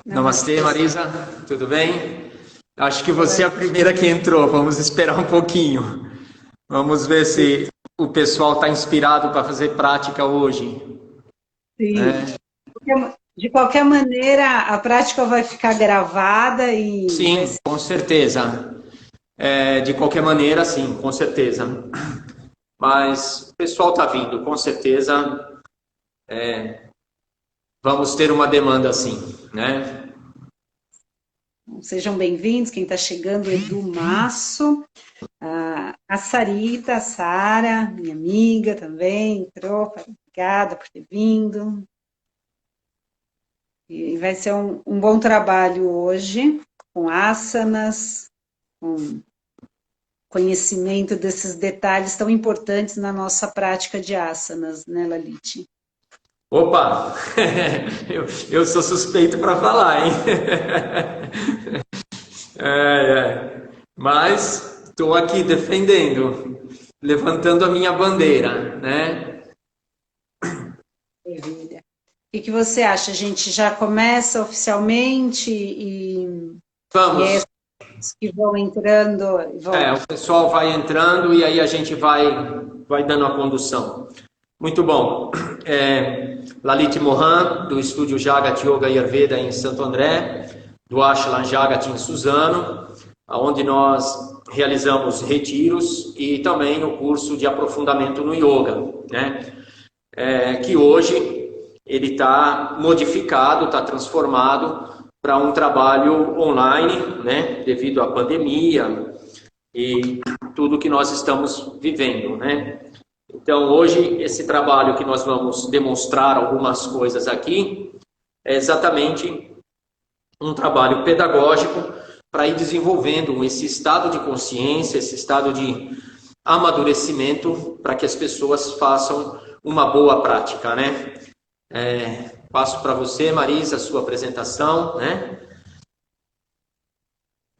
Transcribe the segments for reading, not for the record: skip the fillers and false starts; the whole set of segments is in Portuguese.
Namastê, Namastê. Marisa, tudo bem? Acho que você é a primeira que entrou, vamos esperar um pouquinho. Vamos ver se o pessoal está inspirado para fazer prática hoje, Sim. né? De qualquer maneira, a prática vai ficar gravada e vai Sim, ser. com certeza. De qualquer maneira, sim, com certeza. Mas o pessoal está vindo, com certeza vamos ter uma demanda sim, né? Sejam bem-vindos. Quem está chegando, Edu Masso, a Sarita, a Sara, minha amiga também, entrou. Obrigada por ter vindo. E vai ser um bom trabalho hoje, com asanas, com conhecimento desses detalhes tão importantes na nossa prática de asanas, né, Lalite? Opa, eu sou suspeito para falar, hein? Mas estou aqui defendendo, levantando a minha bandeira, né? Maravilha. O que você acha? A gente já começa oficialmente e é Vamos. esses que vão entrando vão. O pessoal vai entrando e aí a gente vai dando a condução. Muito bom. Lalit Mohan, do estúdio Jagat Yoga Ayurveda em Santo André, do Ashram Jagat em Suzano, onde nós realizamos retiros e também o curso de aprofundamento no yoga, né? Que hoje ele está modificado, está transformado para um trabalho online, né? Devido à pandemia e tudo que nós estamos vivendo, né? Então, hoje, esse trabalho que nós vamos demonstrar algumas coisas aqui é exatamente um trabalho pedagógico para ir desenvolvendo esse estado de consciência, esse estado de amadurecimento para que as pessoas façam uma boa prática, né? Passo para você, Marisa, a sua apresentação, né?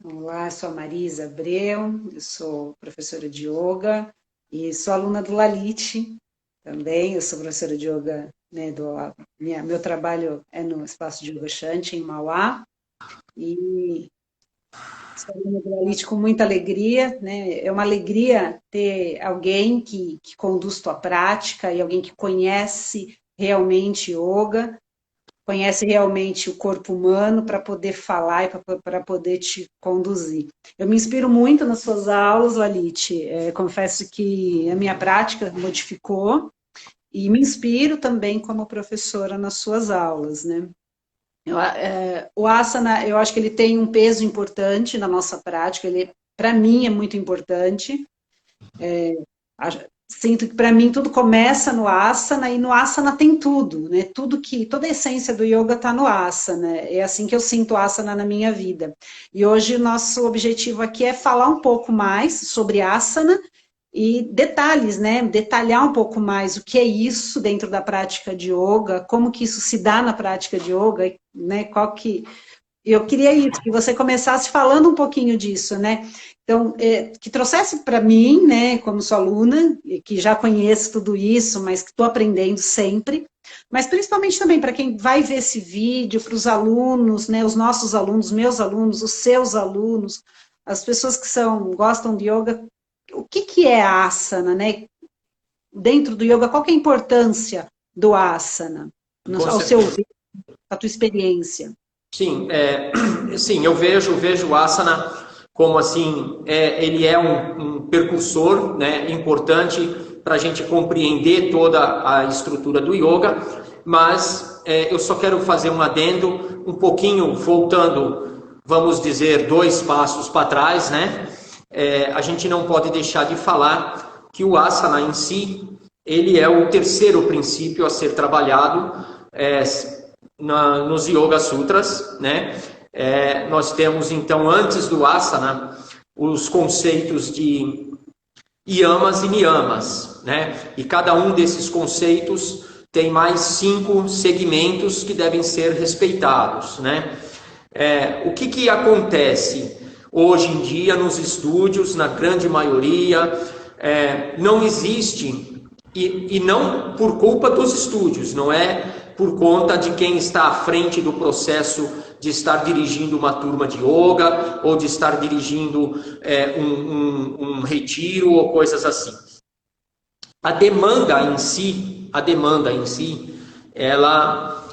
Olá, sou a Marisa Abreu, eu sou professora de yoga e sou aluna do Lalite também. Eu sou professora de yoga, né, meu trabalho é no espaço de Yoga Shanti, em Mauá, e estou indo para Elite com muita alegria, né? É uma alegria ter alguém que conduz tua prática e alguém que conhece realmente yoga, conhece realmente o corpo humano para poder falar e para poder te conduzir. Eu me inspiro muito nas suas aulas, Lalite. Confesso que a minha prática modificou e me inspiro também como professora nas suas aulas, né? O asana, eu acho que ele tem um peso importante na nossa prática, ele, para mim, é muito importante. Sinto que, para mim, tudo começa no asana, e no asana tem tudo, né? Toda a essência do yoga está no asana. É assim que eu sinto asana na minha vida. E hoje o nosso objetivo aqui é falar um pouco mais sobre asana e detalhes, né? Detalhar um pouco mais o que é isso dentro da prática de yoga, como que isso se dá na prática de yoga, né? Eu queria isso, que você começasse falando um pouquinho disso, né? Então, que trouxesse para mim, né, como sua aluna, que já conheço tudo isso, mas que estou aprendendo sempre, mas principalmente também para quem vai ver esse vídeo, para os alunos, né, os nossos alunos, meus alunos, os seus alunos, as pessoas que gostam de yoga, o que é a asana, né? Dentro do yoga, qual que é a importância do asana, Com ao seu certeza. ver, a tua experiência? Sim, sim, eu vejo o asana como assim, ele é um percursor, né, importante para a gente compreender toda a estrutura do yoga, mas eu só quero fazer um adendo, um pouquinho voltando, vamos dizer, 2 passos para trás, né? A gente não pode deixar de falar que o asana em si, ele é o terceiro princípio a ser trabalhado nos Yoga Sutras, né? Nós temos então antes do asana os conceitos de yamas e niyamas, né? E cada um desses conceitos tem mais 5 segmentos que devem ser respeitados, né? O que acontece hoje em dia nos estúdios, na grande maioria, não existe, e não por culpa dos estúdios, não é por conta de quem está à frente do processo de estar dirigindo uma turma de yoga, ou de estar dirigindo um retiro, ou coisas assim. A demanda em si, ela,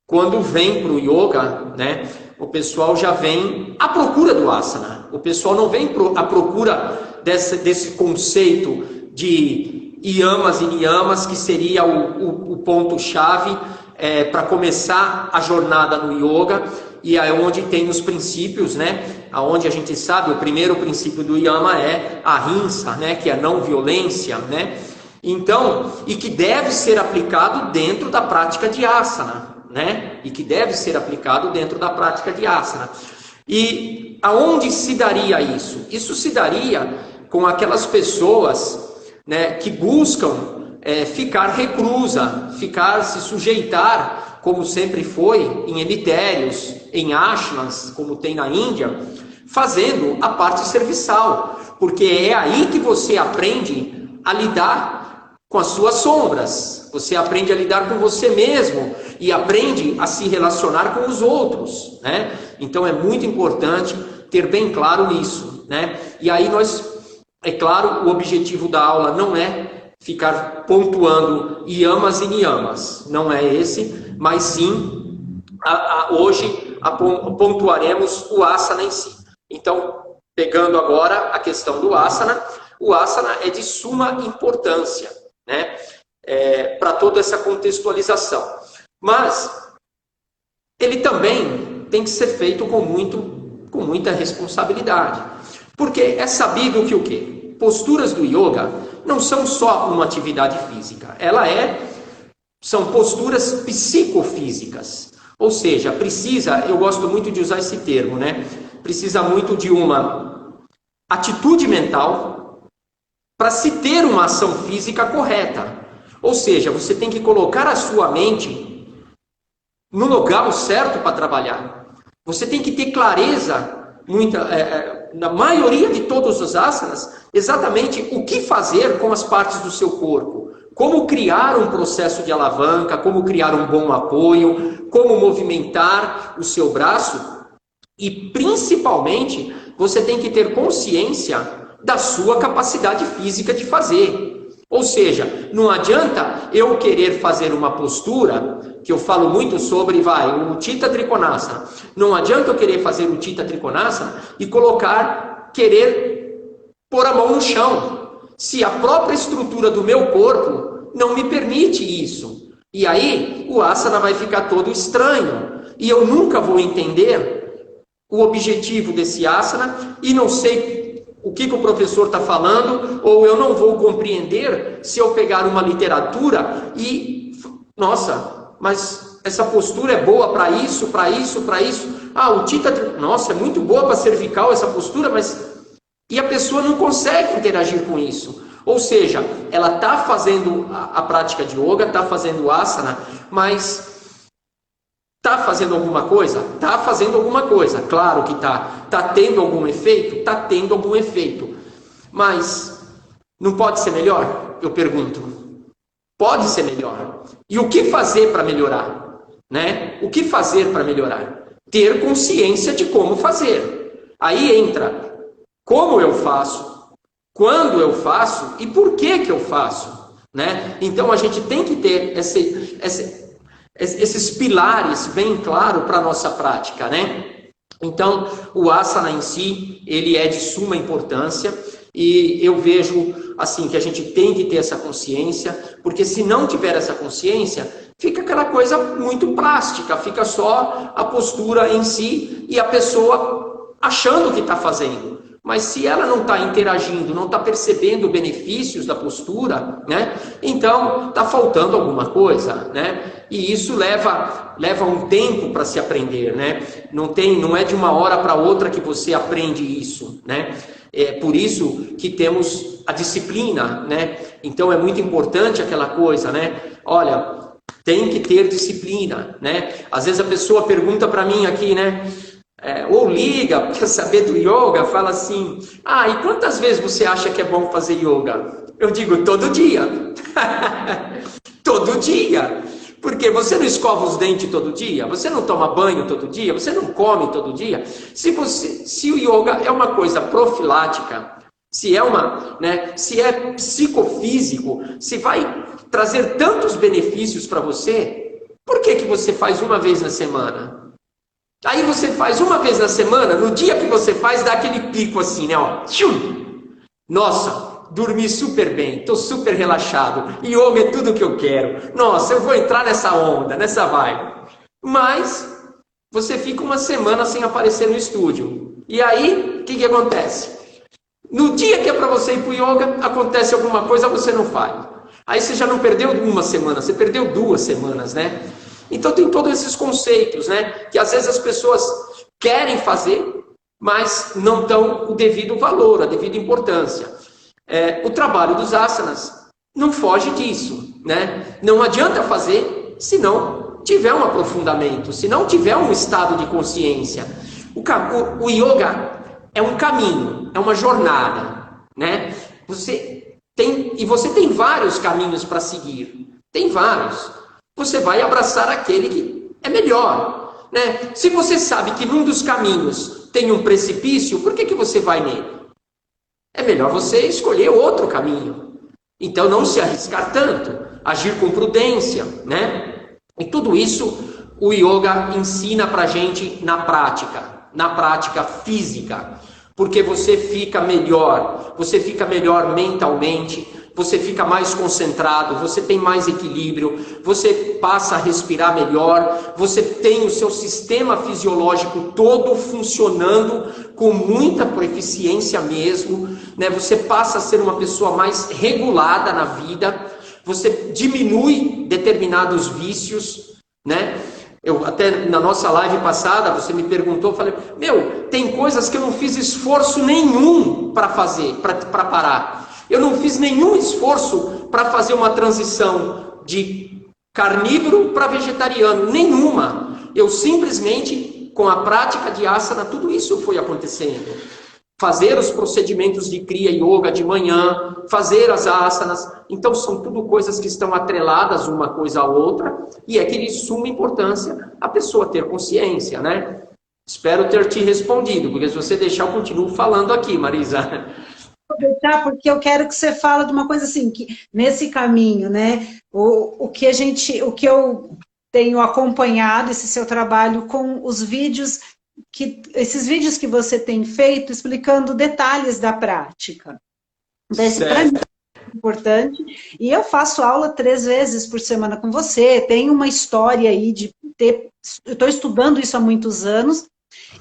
quando vem para o yoga, né, o pessoal já vem à procura do asana. O pessoal não vem à procura desse conceito de yamas e niyamas, que seria o ponto-chave para começar a jornada no yoga, e é onde tem os princípios, né? Aonde a gente sabe, o primeiro princípio do yama é a ahimsa, né? Que é a não violência, né? Então, e que deve ser aplicado dentro da prática de asana, né? E que deve ser aplicado dentro da prática de asana. E aonde se daria isso? Isso se daria com aquelas pessoas, né, que buscam ficar reclusa, se sujeitar, como sempre foi, em emitérios, em ashramas, como tem na Índia, fazendo a parte serviçal, porque é aí que você aprende a lidar com as suas sombras, você aprende a lidar com você mesmo e aprende a se relacionar com os outros, né? Então é muito importante ter bem claro isso, né? E aí é claro, o objetivo da aula não é ficar pontuando yamas e niyamas, não é esse, mas sim, hoje pontuaremos o asana em si. Então, pegando agora a questão do asana, o asana é de suma importância, né, para toda essa contextualização. Mas ele também tem que ser feito com muita responsabilidade. Porque é sabido que o quê? Posturas do yoga não são só uma atividade física. São posturas psicofísicas. Ou seja, eu gosto muito de usar esse termo, né? Precisa muito de uma atitude mental para se ter uma ação física correta. Ou seja, você tem que colocar a sua mente no local certo para trabalhar. Você tem que ter clareza, na maioria de todos os asanas, exatamente o que fazer com as partes do seu corpo. Como criar um processo de alavanca, como criar um bom apoio, como movimentar o seu braço. E, principalmente, você tem que ter consciência da sua capacidade física de fazer. Ou seja, não adianta eu querer fazer uma postura, que eu falo muito sobre, o Chitta Trikonasana. Não adianta eu querer fazer o Chitta Trikonasana e querer pôr a mão no chão, se a própria estrutura do meu corpo não me permite isso. E aí o asana vai ficar todo estranho, e eu nunca vou entender o objetivo desse asana, e não sei o que o professor está falando, ou eu não vou compreender se eu pegar uma literatura e, nossa, mas essa postura é boa para isso, para isso, para isso. O Chitta, nossa, é muito boa para cervical essa postura, mas... E a pessoa não consegue interagir com isso. Ou seja, ela está fazendo a prática de yoga, está fazendo asana, mas... Está fazendo alguma coisa? Está fazendo alguma coisa, claro que está. Está tendo algum efeito? Está tendo algum efeito. Mas não pode ser melhor? Eu pergunto. Pode ser melhor. E o que fazer para melhorar? Né? O que fazer para melhorar? Ter consciência de como fazer. Aí entra como eu faço, quando eu faço e por que eu faço. Né? Então a gente tem que ter esses pilares bem claros para a nossa prática, né? Então, o asana em si, ele é de suma importância, e eu vejo, assim, que a gente tem que ter essa consciência, porque se não tiver essa consciência, fica aquela coisa muito plástica, fica só a postura em si, e a pessoa achando que está fazendo. Mas se ela não está interagindo, não está percebendo benefícios da postura, né? Então está faltando alguma coisa, né? E isso leva um tempo para se aprender, né? Não é de uma hora para outra que você aprende isso, né? É por isso que temos a disciplina, né? Então é muito importante aquela coisa, né? Olha, tem que ter disciplina, né? Às vezes a pessoa pergunta para mim aqui, né? Ou liga, quer saber do yoga, fala assim, e quantas vezes você acha que é bom fazer yoga? Eu digo, todo dia. Todo dia. Porque você não escova os dentes todo dia, você não toma banho todo dia, você não come todo dia. Se o yoga é uma coisa profilática, se é psicofísico, se vai trazer tantos benefícios para você, por que você faz uma vez na semana? Aí você faz uma vez na semana, no dia que você faz, dá aquele pico assim, né? Ó, nossa, dormi super bem, estou super relaxado, yoga é tudo que eu quero. Nossa, eu vou entrar nessa onda, nessa vibe. Mas você fica uma semana sem aparecer no estúdio. E aí, o que acontece? No dia que é para você ir para o yoga, acontece alguma coisa, você não faz. Aí você já não perdeu uma semana, você perdeu 2 semanas, né? Então tem todos esses conceitos, né? Que às vezes as pessoas querem fazer, mas não dão o devido valor, a devida importância. O trabalho dos asanas não foge disso, né? Não adianta fazer se não tiver um aprofundamento, se não tiver um estado de consciência. O yoga é um caminho, é uma jornada, né? Você tem vários caminhos para seguir, tem vários. Você vai abraçar aquele que é melhor, né? Se você sabe que num dos caminhos tem um precipício, por que você vai nele? É melhor você escolher outro caminho. Então não se arriscar tanto, agir com prudência, né? E tudo isso o yoga ensina pra gente na prática física. Porque você fica melhor mentalmente, você fica mais concentrado, você tem mais equilíbrio, você passa a respirar melhor, você tem o seu sistema fisiológico todo funcionando com muita eficiência mesmo, né? Você passa a ser uma pessoa mais regulada na vida, você diminui determinados vícios, né? Eu até na nossa live passada, você me perguntou, eu falei, tem coisas que eu não fiz esforço nenhum para fazer, para parar. Eu não fiz nenhum esforço para fazer uma transição de carnívoro para vegetariano, nenhuma. Eu simplesmente, com a prática de asana, tudo isso foi acontecendo. Fazer os procedimentos de Kriya Yoga de manhã, fazer as asanas. Então, são tudo coisas que estão atreladas uma coisa à outra, e é que de suma importância a pessoa ter consciência, né? Espero ter te respondido, porque se você deixar, eu continuo falando aqui, Marisa. Vou deixar porque eu quero que você fale de uma coisa assim, que nesse caminho, né? O que eu tenho acompanhado esse seu trabalho com os vídeos, esses vídeos que você tem feito explicando detalhes da prática. Então, esse para mim é importante. E eu faço aula 3 vezes por semana com você. Tem uma história aí de ter. Eu estou estudando isso há muitos anos.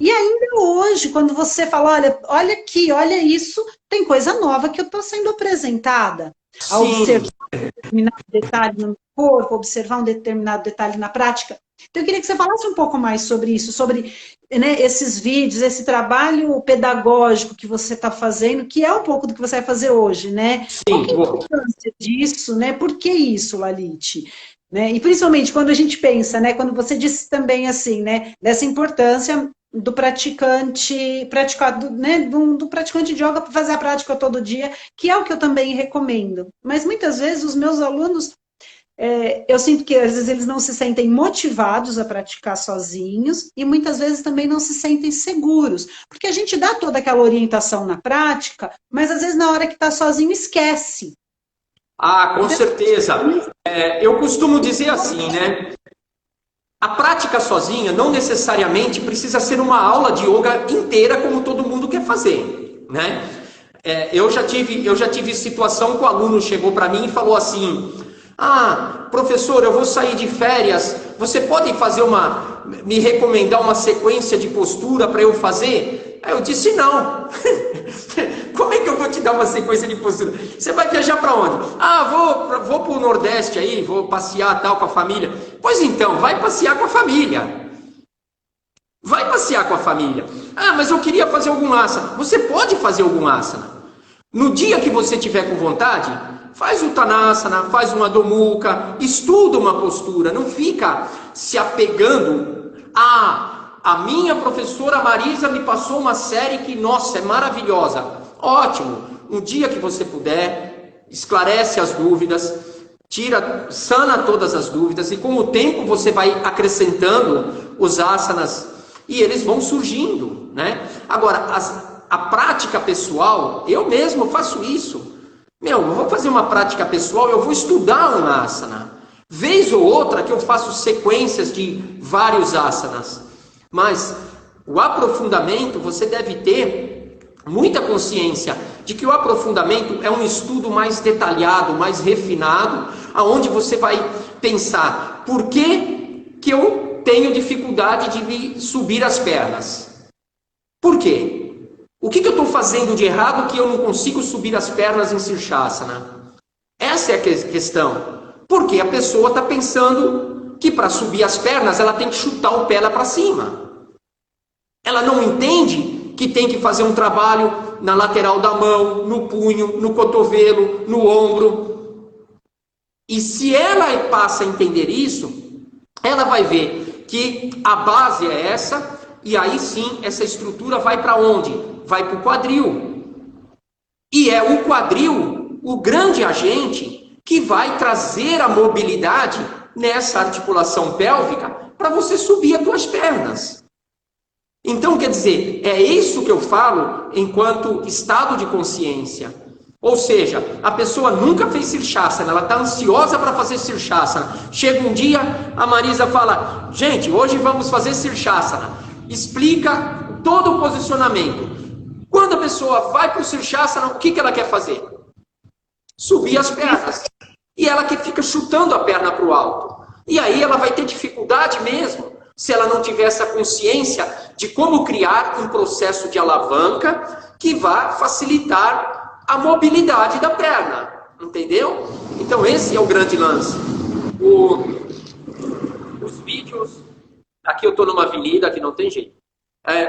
E ainda hoje, quando você fala, olha aqui, olha isso, tem coisa nova que eu estou sendo apresentada. A observar um determinado detalhe no corpo, observar um determinado detalhe na prática. Então, eu queria que você falasse um pouco mais sobre isso, sobre, né, esses vídeos, esse trabalho pedagógico que você está fazendo, que é um pouco do que você vai fazer hoje, né? Sim, qual que é a importância disso, né? Por que isso, Lalite? Né? E principalmente quando a gente pensa, né? Quando você disse também assim, né? Dessa importância do praticante, né, do praticante de yoga para fazer a prática todo dia, que é o que eu também recomendo. Mas muitas vezes os meus alunos, eu sinto que às vezes eles não se sentem motivados a praticar sozinhos e muitas vezes também não se sentem seguros, porque a gente dá toda aquela orientação na prática, mas às vezes na hora que está sozinho esquece. Ah, com certeza. Eu costumo dizer assim, né? A prática sozinha não necessariamente precisa ser uma aula de yoga inteira como todo mundo quer fazer, né? Eu já tive situação que o aluno chegou para mim e falou assim: professor, eu vou sair de férias, você pode me recomendar uma sequência de postura para eu fazer? Aí eu disse, não. Como é que eu vou te dar uma sequência de postura? Você vai viajar para onde? Vou para o Nordeste aí, vou passear tal com a família. Pois então, vai passear com a família. Vai passear com a família. Mas eu queria fazer algum asana. Você pode fazer algum asana. No dia que você tiver com vontade, faz o Uttanasana, faz uma Adho Mukha, estuda uma postura, não fica se apegando a minha professora Marisa me passou uma série que, nossa, é maravilhosa. Ótimo, um dia que você puder, esclarece as dúvidas, sana todas as dúvidas, e com o tempo você vai acrescentando os asanas e eles vão surgindo, né? Agora, a prática pessoal, eu mesmo faço isso. Eu vou fazer uma prática pessoal, eu vou estudar um asana. Vez ou outra que eu faço sequências de vários asanas. Mas o aprofundamento, você deve ter muita consciência de que o aprofundamento é um estudo mais detalhado, mais refinado, aonde você vai pensar, por que eu tenho dificuldade de subir as pernas? Por quê? O que eu estou fazendo de errado que eu não consigo subir as pernas em Sirshasana? Essa é a questão. Porque a pessoa está pensando que para subir as pernas ela tem que chutar o pé lá para cima. Ela não entende que tem que fazer um trabalho na lateral da mão, no punho, no cotovelo, no ombro. E se ela passa a entender isso, ela vai ver que a base é essa, e aí sim essa estrutura vai para onde? Vai para o quadril. E é o quadril o grande agente que vai trazer a mobilidade nessa articulação pélvica para você subir as tuas pernas. Então, quer dizer, é isso que eu falo enquanto estado de consciência. Ou seja, a pessoa nunca fez Sirshasana, ela está ansiosa para fazer Sirshasana. Chega um dia, a Marisa fala, gente, hoje vamos fazer Sirshasana. Explica todo o posicionamento. Quando a pessoa vai para o Sirshasana, o que ela quer fazer? Subir as pernas. E ela que fica chutando a perna para o alto. E aí ela vai ter dificuldade mesmo, se ela não tiver essa consciência de como criar um processo de alavanca que vá facilitar a mobilidade da perna. Entendeu? Então esse é o grande lance. Os vídeos... Aqui eu estou numa avenida que não tem jeito.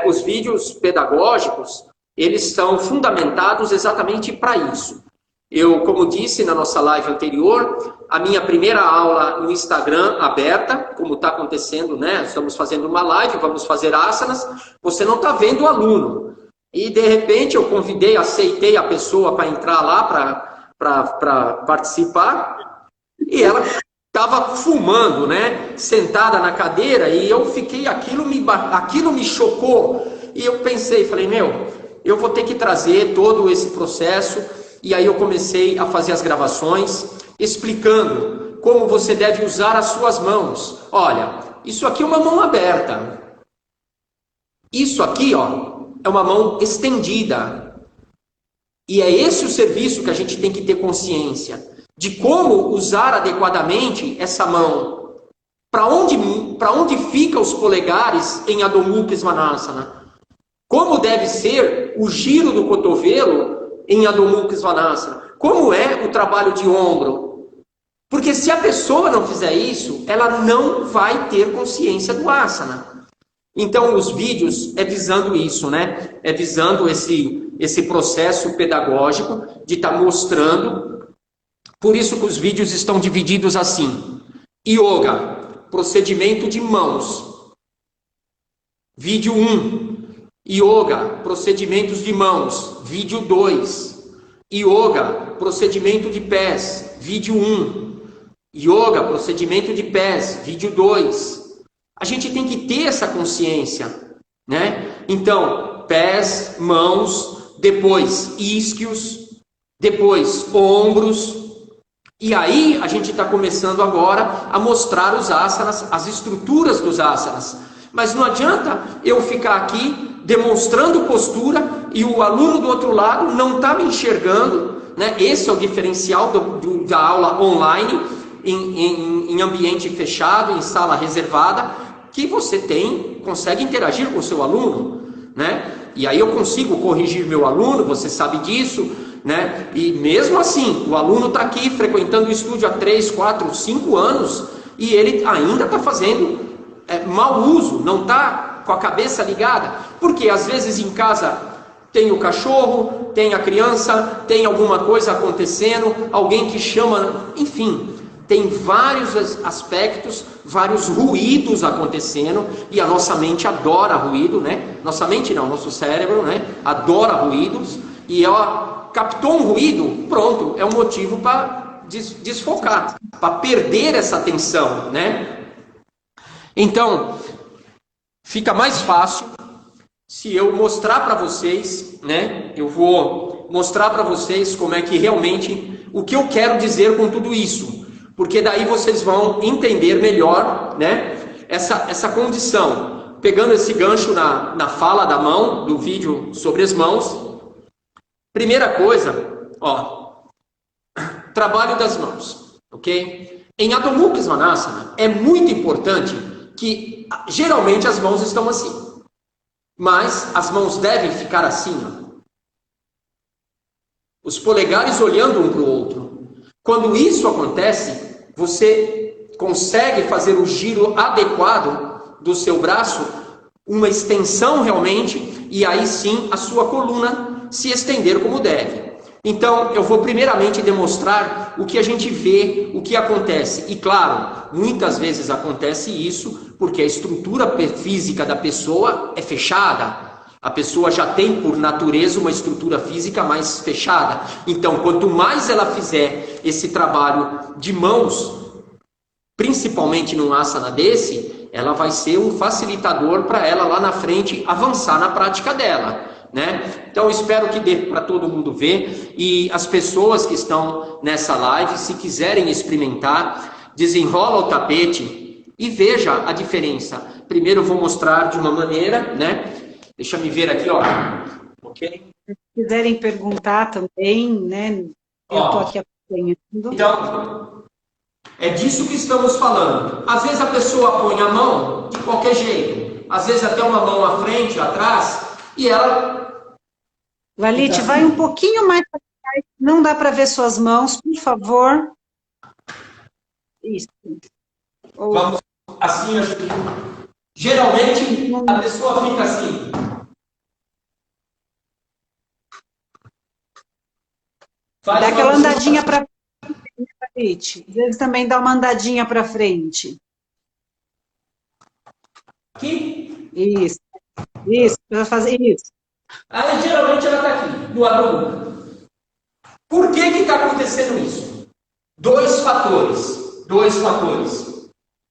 Os vídeos pedagógicos, eles são fundamentados exatamente para isso. Eu, como disse na nossa live anterior, a minha primeira aula no Instagram aberta, como está acontecendo, né? Estamos fazendo uma live, vamos fazer asanas, você não está vendo o aluno. E de repente eu convidei, aceitei a pessoa para entrar lá para participar, e ela estava fumando, né? Sentada na cadeira, e eu fiquei, aquilo me chocou. E eu pensei, falei, eu vou ter que trazer todo esse processo. E aí eu comecei a fazer as gravações, explicando como você deve usar as suas mãos. Olha, isso aqui é uma mão aberta. Isso aqui, ó, é uma mão estendida. E é esse o serviço que a gente tem que ter consciência. De como usar adequadamente essa mão. Para onde ficam os polegares em Adho Mukha Svanasana? Como deve ser o giro do cotovelo em Adho Mukha Svanasana? Como é o trabalho de ombro? Porque se a pessoa não fizer isso, ela não vai ter consciência do asana. Então os vídeos é visando isso, né? É visando esse processo pedagógico de estar mostrando. Por isso que os vídeos estão divididos assim. Yoga, procedimento de mãos. Vídeo 1. Yoga, procedimentos de mãos, vídeo 2. Yoga, procedimento de pés, vídeo 1. Yoga, procedimento de pés, vídeo 2. A gente tem que ter essa consciência, né? Então, pés, mãos, depois isquios, depois ombros. E aí a gente está começando agora a mostrar os asanas, as estruturas dos asanas. Mas não adianta eu ficar aqui demonstrando postura e o aluno do outro lado não está me enxergando, né? Esse é o diferencial da aula online, em ambiente fechado, em sala reservada, que você consegue interagir com o seu aluno, né? E aí eu consigo corrigir meu aluno, você sabe disso, né? E mesmo assim, o aluno está aqui frequentando o estúdio há 3, 4, 5 anos e ele ainda está fazendo mau uso, não está com a cabeça ligada, porque às vezes em casa tem o cachorro, tem a criança, tem alguma coisa acontecendo, alguém que chama, enfim, tem vários aspectos, vários ruídos acontecendo, e a nossa mente adora ruído, né? Nossa mente não, nosso cérebro, né? Adora ruídos, e ela captou um ruído, pronto, é um motivo para desfocar, para perder essa atenção, né? Então, fica mais fácil se eu mostrar para vocês, né? Eu vou mostrar para vocês como é que realmente, o que eu quero dizer com tudo isso, porque daí vocês vão entender melhor, né? Essa condição. Pegando esse gancho na fala da mão, do vídeo sobre as mãos, primeira coisa, ó, trabalho das mãos, ok? Em Adho Mukha Svanasana é muito importante que geralmente as mãos estão assim, mas as mãos devem ficar assim, ó. Os polegares olhando um para o outro. Quando isso acontece, você consegue fazer o giro adequado do seu braço, uma extensão realmente, e aí sim a sua coluna se estender como deve. Então, eu vou primeiramente demonstrar o que a gente vê, o que acontece. E claro, muitas vezes acontece isso porque a estrutura física da pessoa é fechada. A pessoa já tem, por natureza, uma estrutura física mais fechada. Então, quanto mais ela fizer esse trabalho de mãos, principalmente num asana desse, ela vai ser um facilitador para ela lá na frente avançar na prática dela, né? Então, espero que dê para todo mundo ver. E as pessoas que estão nessa live, se quiserem experimentar, desenrola o tapete e veja a diferença. Primeiro eu vou mostrar de uma maneira, né? Deixa eu me ver aqui, ó. Ok? Se quiserem perguntar também, né? Eu estou aqui acompanhando. Então, é disso que estamos falando. Às vezes a pessoa põe a mão de qualquer jeito. Às vezes até uma mão à frente, atrás, e ela... Lalite, vai um pouquinho mais para trás. Não dá para ver suas mãos, por favor. Isso. Vamos assim, geralmente a pessoa fica assim. Dá aquela andadinha para frente. Às vezes também dá uma andadinha para frente. Aqui? Isso. Isso, para fazer isso. Aí geralmente ela está aqui, do Adho Mukha. Por que está acontecendo isso? Dois fatores.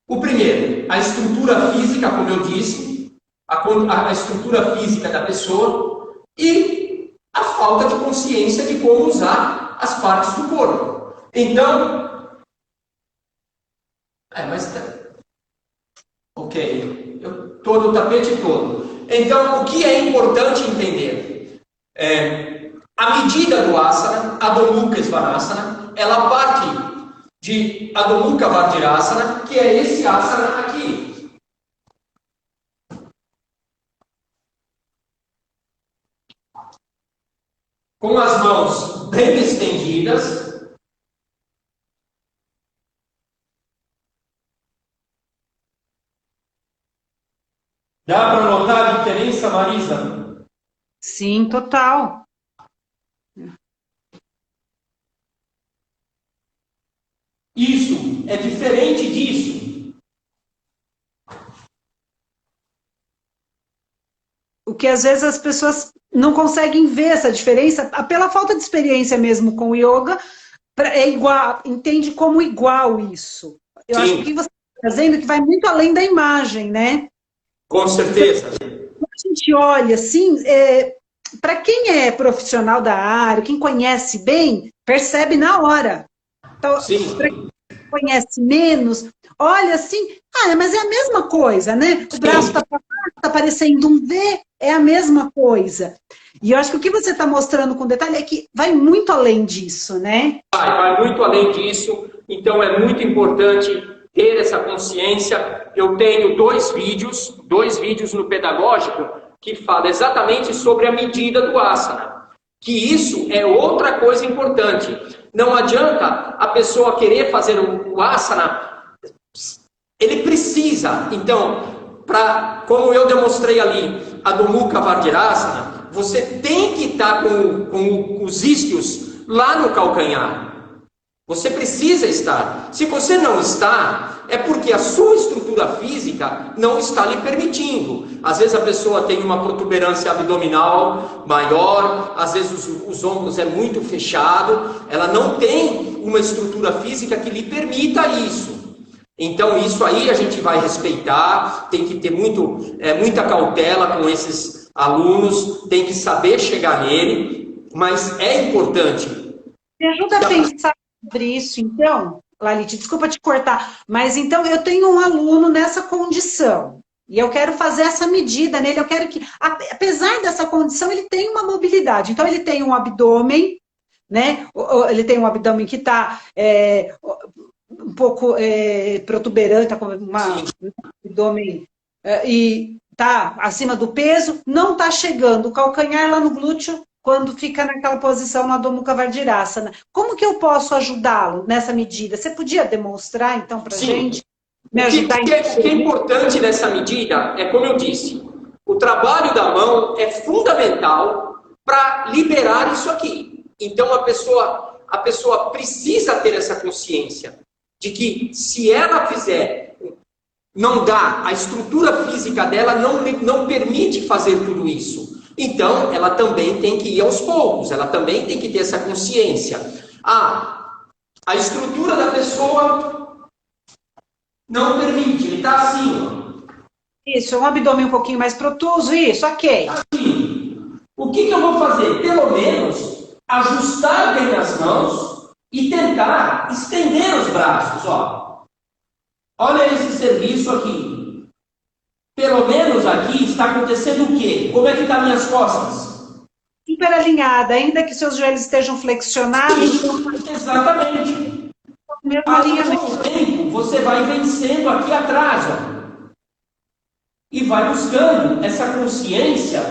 O primeiro, a estrutura física, como eu disse, a estrutura física da pessoa e a falta de consciência de como usar as partes do corpo. Então, ok, todo o tapete todo. Então, o que é importante entender? A medida do asana, Adho Mukha Svanasana, ela parte de Adho Mukha Vajrasana, que é esse asana aqui. Com as mãos bem estendidas. Dá para notar a diferença, Marisa? Sim, total. Isso é diferente disso. O que às vezes as pessoas não conseguem ver essa diferença, pela falta de experiência mesmo com o yoga, é igual, entende como igual isso. Eu acho que você está trazendo que vai muito além da imagem, né? Com certeza. Quando a gente olha assim, para quem é profissional da área, quem conhece bem, percebe na hora. Então, para quem conhece menos, olha assim, mas é a mesma coisa, né? O braço está parecendo um V, é a mesma coisa. E eu acho que o que você está mostrando com detalhe é que vai muito além disso, né? Vai muito além disso, então é muito importante ter essa consciência. Eu tenho dois vídeos no Pedagógico que falam exatamente sobre a medida do asana. Que isso é outra coisa importante. Não adianta a pessoa querer fazer o asana, ele precisa. Então, como eu demonstrei ali, a Adho Mukha Vajrasana, você tem que estar com os isquios lá no calcanhar. Você precisa estar. Se você não está, é porque a sua estrutura física não está lhe permitindo. Às vezes a pessoa tem uma protuberância abdominal maior, às vezes os ombros é muito fechado, ela não tem uma estrutura física que lhe permita isso. Então isso aí a gente vai respeitar, tem que ter muita cautela com esses alunos, tem que saber chegar nele, mas é importante. Me ajuda a pensar sobre isso, então, Lalite, desculpa te cortar, mas então eu tenho um aluno nessa condição, e eu quero fazer essa medida nele, eu quero que, apesar dessa condição, ele tem uma mobilidade. Então ele tem um abdômen, né? Ele tem um abdômen que está um pouco protuberante, está com um abdômen e está acima do peso, não está chegando o calcanhar lá no glúteo quando fica naquela posição no Adho Mukha Vajrasana. Como que eu posso ajudá-lo nessa medida? Você podia demonstrar, então, para a gente? Me ajudar O que é importante nessa medida é, como eu disse, o trabalho da mão é fundamental para liberar isso aqui. Então, a pessoa precisa ter essa consciência de que se ela fizer, não dá, a estrutura física dela não permite fazer tudo isso. Então, ela também tem que ir aos poucos, ela também tem que ter essa consciência. A estrutura da pessoa não permite, ele está assim, ó. Isso, um abdômen um pouquinho mais protuso, isso, ok. Assim. O que eu vou fazer? Pelo menos, ajustar bem as mãos e tentar estender os braços, ó. Olha esse serviço aqui. Pelo menos aqui está acontecendo o quê? Como é que estão minhas costas? Super alinhada, ainda que seus joelhos estejam flexionados. Exatamente. Ao mesmo tempo, você vai vencendo aqui atrás, ó, e vai buscando essa consciência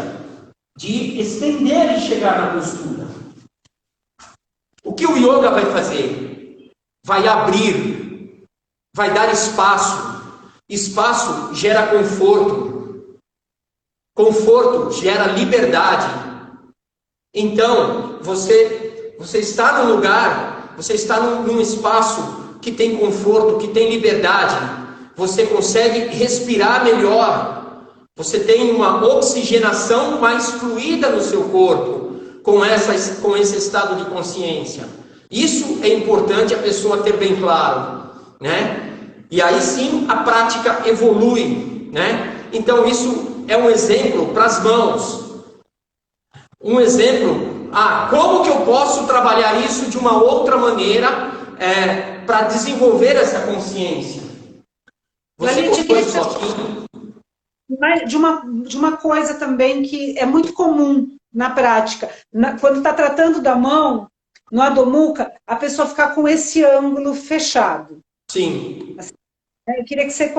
de estender e chegar na postura. O que o yoga vai fazer? Vai abrir, vai dar espaço. Espaço gera conforto. Conforto gera liberdade. Então, você está no lugar, você está num espaço que tem conforto, que tem liberdade. Você consegue respirar melhor. Você tem uma oxigenação mais fluida no seu corpo com esse estado de consciência. Isso é importante a pessoa ter bem claro, né? E aí sim a prática evolui, né? Então isso é um exemplo para as mãos. Um exemplo, como que eu posso trabalhar isso de uma outra maneira para desenvolver essa consciência? Você de uma coisa também que é muito comum na prática. Quando está tratando da mão, no Adho Mukha, a pessoa ficar com esse ângulo fechado. Sim. Eu queria que você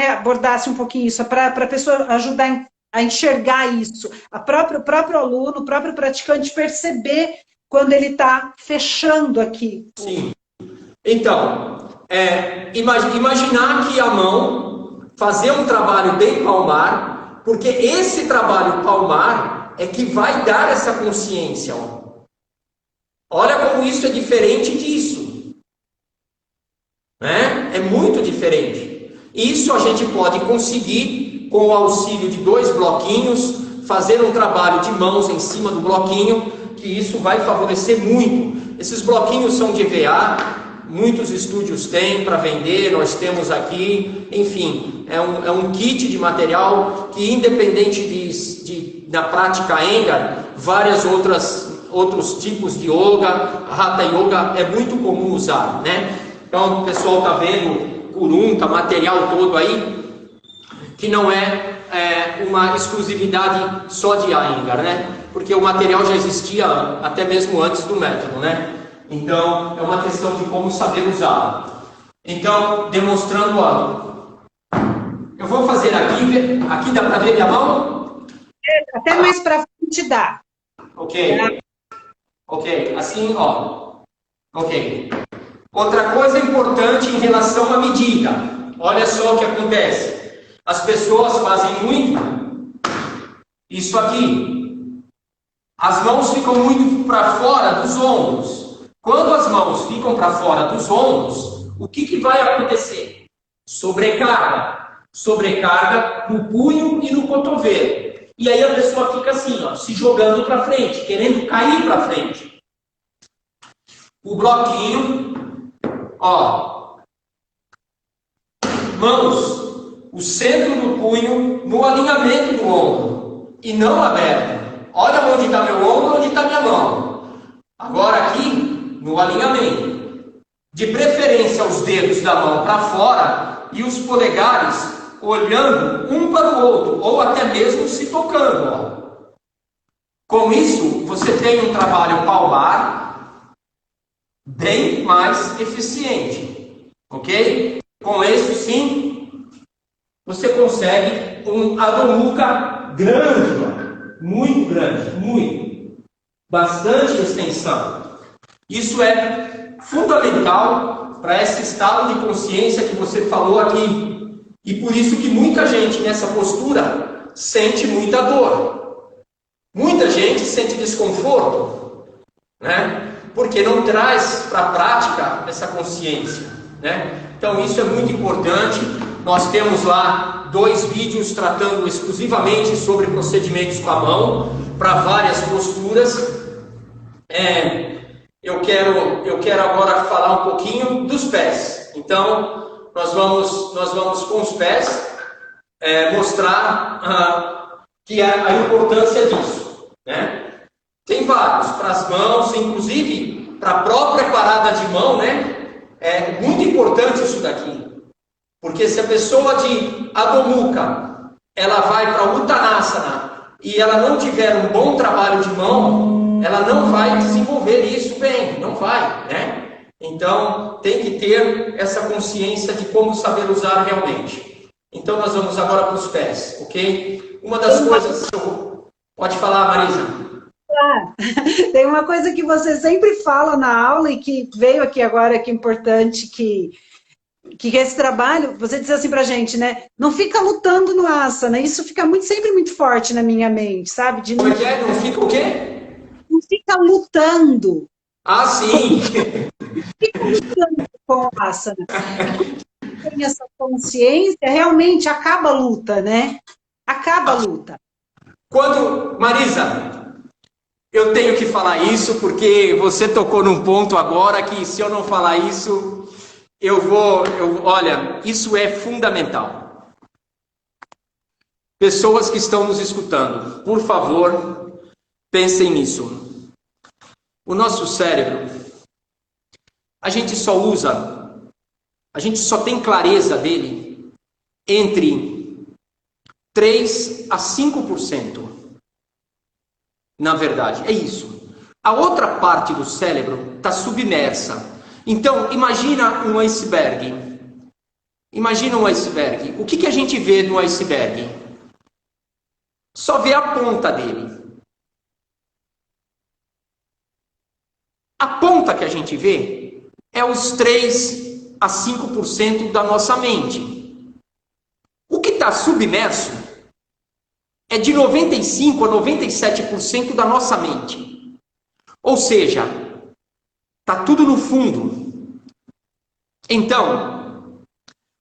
abordasse um pouquinho isso, para a pessoa ajudar a enxergar isso. O próprio aluno, o próprio praticante perceber quando ele está fechando aqui. Sim. Então, imaginar que a mão, fazer um trabalho bem palmar, porque esse trabalho palmar é que vai dar essa consciência. Olha como isso é diferente disso. É muito diferente. Isso a gente pode conseguir com o auxílio de 2 bloquinhos, fazer um trabalho de mãos em cima do bloquinho, que isso vai favorecer muito. Esses bloquinhos são de EVA, muitos estúdios têm para vender, nós temos aqui, enfim, é um kit de material que, independente da prática Iyengar, vários outros tipos de yoga, Hatha Yoga é muito comum usar, né? Então o pessoal está vendo Kurunta, material todo aí, que não é uma exclusividade só de Iyengar, né? Porque o material já existia até mesmo antes do método, né? Então é uma questão de como saber usá-lo. Então, demonstrando algo. Eu vou fazer aqui dá para ver minha mão? Até mais para frente dá. Ok, assim, ó. Ok. Outra coisa importante em relação à medida. Olha só o que acontece. As pessoas fazem muito isso aqui. As mãos ficam muito para fora dos ombros. Quando as mãos ficam para fora dos ombros, o que vai acontecer? Sobrecarga. Sobrecarga no punho e no cotovelo. E aí a pessoa fica assim, ó, se jogando para frente, querendo cair para frente. O bloquinho, ó, mãos, o centro do punho no alinhamento do ombro e não aberto. Olha onde está meu ombro, onde está minha mão. Agora aqui, no alinhamento. De preferência os dedos da mão para fora e os polegares olhando um para o outro, ou até mesmo se tocando. Ó. Com isso, você tem um trabalho palmar bem mais eficiente. Ok? Com isso, sim, você consegue um Adho Mukha grande, ó. Muito grande, muito. Bastante extensão. Isso é fundamental para esse estado de consciência que você falou aqui. E por isso que muita gente nessa postura sente muita dor. Muita gente sente desconforto, né? Porque não traz para a prática essa consciência, né? Então isso é muito importante. Nós temos lá 2 vídeos tratando exclusivamente sobre procedimentos com a mão, para várias posturas. Eu quero agora falar um pouquinho dos pés. Então, nós vamos com os pés mostrar que a importância disso, né? Tem vários, para as mãos, inclusive para a própria parada de mão, né? É muito importante isso daqui. Porque se a pessoa de Adho Mukha, ela vai para Uttanasana e ela não tiver um bom trabalho de mão, ela não vai desenvolver isso bem, não vai, né? Então, tem que ter essa consciência de como saber usar realmente. Então, nós vamos agora para os pés, ok? Uma das coisas... Pode falar, Marisa. Tem uma coisa que você sempre fala na aula e que veio aqui agora, que é importante, que esse trabalho, você diz assim pra gente, né? Não fica lutando no asana. Isso fica sempre muito forte na minha mente, sabe? Como é que é? Não fica o quê? Não fica lutando. Ah, sim! Fica lutando com o asana. Tem essa consciência, realmente acaba a luta, né? Acaba a luta. Marisa, eu tenho que falar isso porque você tocou num ponto agora que se eu não falar isso, olha, isso é fundamental. Pessoas que estão nos escutando, por favor, pensem nisso. O nosso cérebro, a gente só tem clareza dele entre 3 a 5%. Na verdade, é isso. A outra parte do cérebro está submersa. Então, imagina um iceberg. Imagina um iceberg. O que a gente vê no iceberg? Só vê a ponta dele. A ponta que a gente vê é os 3 a 5% da nossa mente. O que está submerso é de 95 a 97% da nossa mente. Ou seja, está tudo no fundo. Então,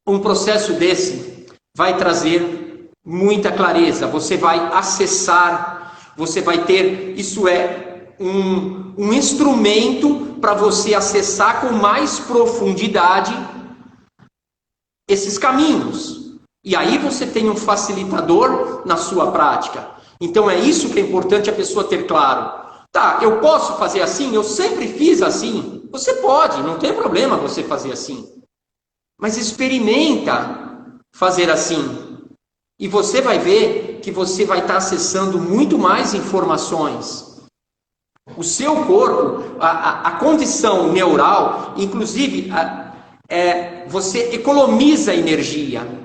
um processo desse vai trazer muita clareza. Você vai acessar, você vai ter, isso é um instrumento para você acessar com mais profundidade esses caminhos. E aí você tem um facilitador na sua prática. Então é isso que é importante a pessoa ter claro. Tá, eu posso fazer assim? Eu sempre fiz assim. Você pode, não tem problema você fazer assim. Mas experimenta fazer assim. E você vai ver que você vai estar acessando muito mais informações. O seu corpo, a condição neural, inclusive, você economiza energia.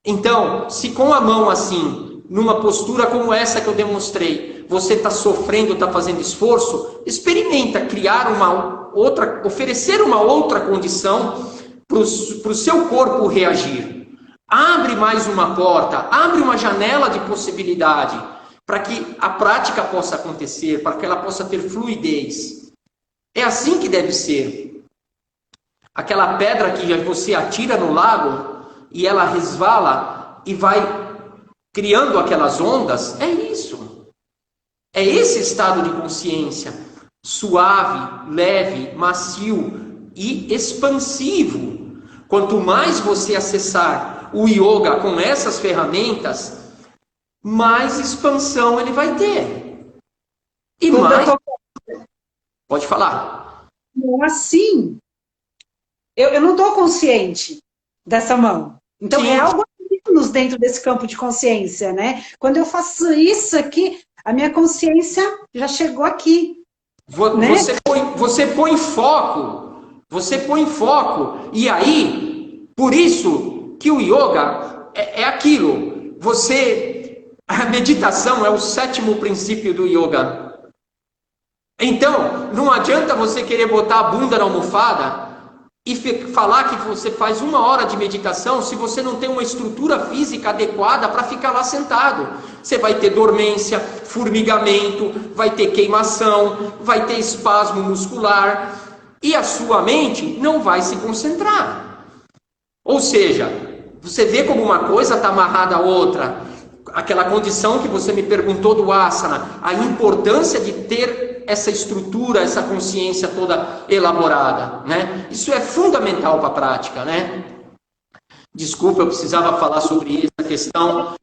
Então, se com a mão assim, numa postura como essa que eu demonstrei, você está sofrendo, está fazendo esforço, experimenta criar oferecer uma outra condição para o seu corpo reagir. Abre mais uma porta, abre uma janela de possibilidade, para que a prática possa acontecer, para que ela possa ter fluidez. É assim que deve ser. Aquela pedra que você atira no lago e ela resvala e vai criando aquelas ondas, é isso. É esse estado de consciência, suave, leve, macio e expansivo. Quanto mais você acessar o yoga com essas ferramentas, mais expansão ele vai ter. E Quando mais... eu tô Pode falar. assim, eu não estou consciente dessa mão. Então, Sim. é algo a menos dentro desse campo de consciência, né? Quando eu faço isso aqui, a minha consciência já chegou aqui. Você põe foco. Você põe foco. E aí, por isso que o yoga é aquilo. A meditação é o 7º princípio do yoga. Então, não adianta você querer botar a bunda na almofada e falar que você faz 1 hora de meditação se você não tem uma estrutura física adequada para ficar lá sentado. Você vai ter dormência, formigamento, vai ter queimação, vai ter espasmo muscular e a sua mente não vai se concentrar. Ou seja, você vê como uma coisa está amarrada à outra. Aquela condição que você me perguntou do asana, a importância de ter essa estrutura, essa consciência toda elaborada, né? Isso é fundamental para a prática, né? Desculpa, eu precisava falar sobre essa questão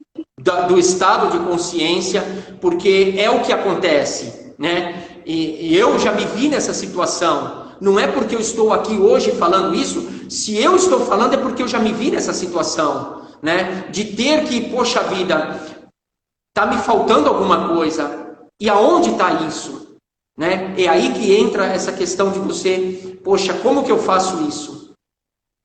do estado de consciência, porque é o que acontece, né? E eu já me vi nessa situação. Não é porque eu estou aqui hoje falando isso, se eu estou falando é porque eu já me vi nessa situação, né? De ter que, poxa vida, tá me faltando alguma coisa. E aonde está isso? Né? É aí que entra essa questão de você, poxa, como que eu faço isso?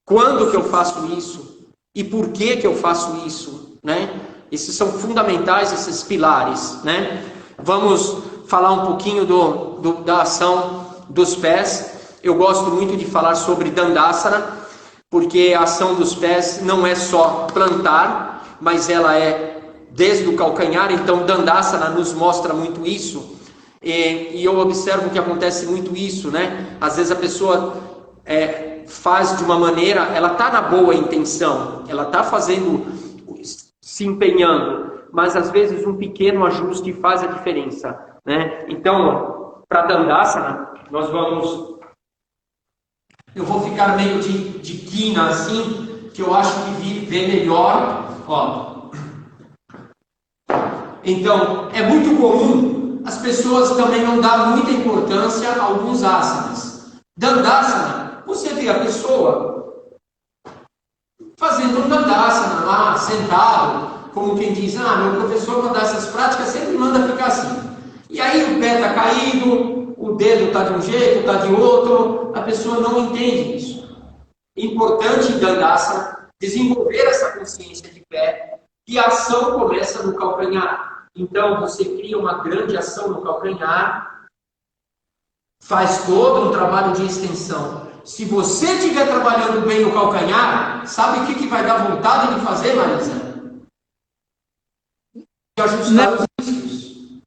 Quando que eu faço isso? E por que eu faço isso? Né? Esses são fundamentais, esses pilares. Né? Vamos falar um pouquinho da ação dos pés. Eu gosto muito de falar sobre Dandasana, porque a ação dos pés não é só plantar, mas ela é desde o calcanhar. Então Dandasana nos mostra muito isso. E eu observo que acontece muito isso, né? Às vezes a pessoa faz de uma maneira, ela está na boa intenção, ela está fazendo, se empenhando, mas às vezes um pequeno ajuste faz a diferença, né? Então, para Dandasana, nós vamos... Eu vou ficar meio de quina assim, que eu acho que vê melhor, ó. Então, é muito comum as pessoas também não dar muita importância a alguns asanas. Dandasana, você vê a pessoa fazendo um Dandasana lá, sentado, como quem diz, meu professor quando dá essas práticas sempre manda ficar assim. E aí o pé está caído, o dedo está de um jeito, está de outro, a pessoa não entende isso. Importante em Dandasana desenvolver essa consciência de pé, e a ação começa no calcanhar. Então, você cria uma grande ação no calcanhar, faz todo um trabalho de extensão. Se você estiver trabalhando bem no calcanhar, sabe o que vai dar vontade de fazer, Marisa? De ajustar os isquios.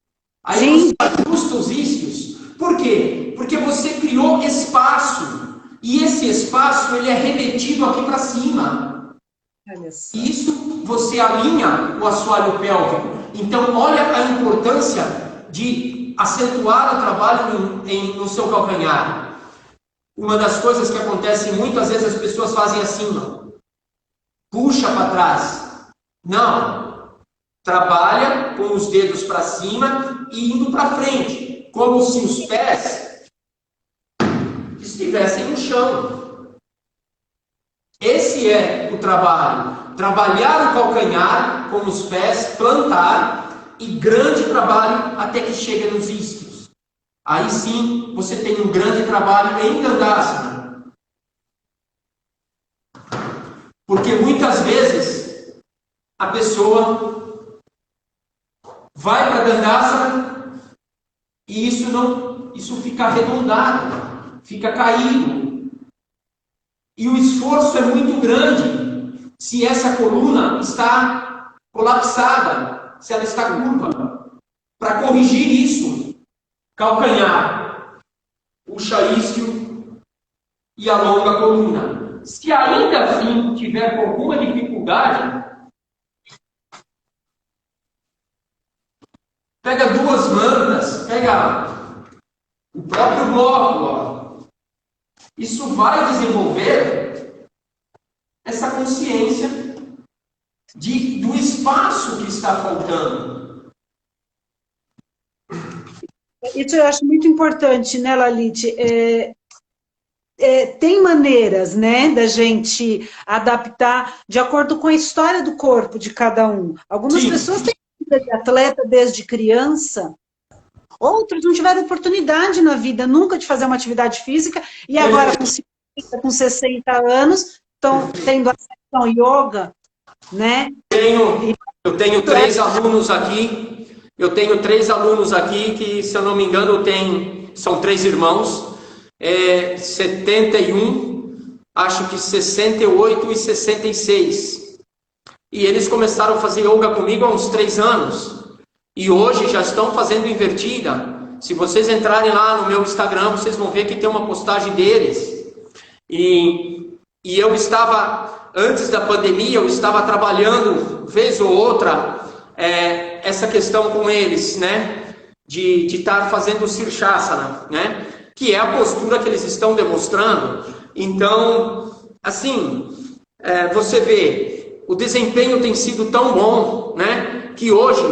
Aí você ajusta os isquios. Por quê? Porque você criou espaço. E esse espaço, ele é remetido aqui para cima. E isso você alinha o assoalho pélvico. Então, olha a importância de acentuar o trabalho no seu calcanhar. Uma das coisas que acontece muitas vezes, as pessoas fazem assim, ó, puxa para trás. Não. Trabalha com os dedos para cima e indo para frente, como se os pés estivessem no chão. Esse é o trabalho. Trabalhar o calcanhar com os pés, plantar, e grande trabalho até que chega nos isquios. Aí sim, você tem um grande trabalho em Dandasana. Porque muitas vezes a pessoa vai para Dandasana e isso fica arredondado, fica caído. E o esforço é muito grande se essa coluna está colapsada, se ela está curva. Para corrigir isso, calcanhar, puxa isquio e alonga a coluna. Se ainda assim tiver com alguma dificuldade, pega duas mantas, pega o próprio bloco, ó. Isso vai desenvolver essa consciência do espaço que está faltando. Isso eu acho muito importante, né, Lalite? Tem maneiras, né, da gente adaptar de acordo com a história do corpo de cada um. Algumas pessoas têm vida de atleta desde criança, outros não tiveram oportunidade na vida nunca de fazer uma atividade física e agora com 50, com 60 anos estão tendo acesso ao yoga, né? Eu tenho três alunos aqui. Eu tenho 3 alunos aqui que, se eu não me engano, são 3 irmãos. 71, acho que 68 e 66. E eles começaram a fazer yoga comigo há uns 3 anos. E hoje já estão fazendo invertida. Se vocês entrarem lá no meu Instagram, vocês vão ver que tem uma postagem deles. E eu estava, antes da pandemia, eu estava trabalhando, vez ou outra, essa questão com eles, né? De estar fazendo o Sirshasana, né? Que é a postura que eles estão demonstrando. Então, assim, você vê, o desempenho tem sido tão bom, né? Que hoje,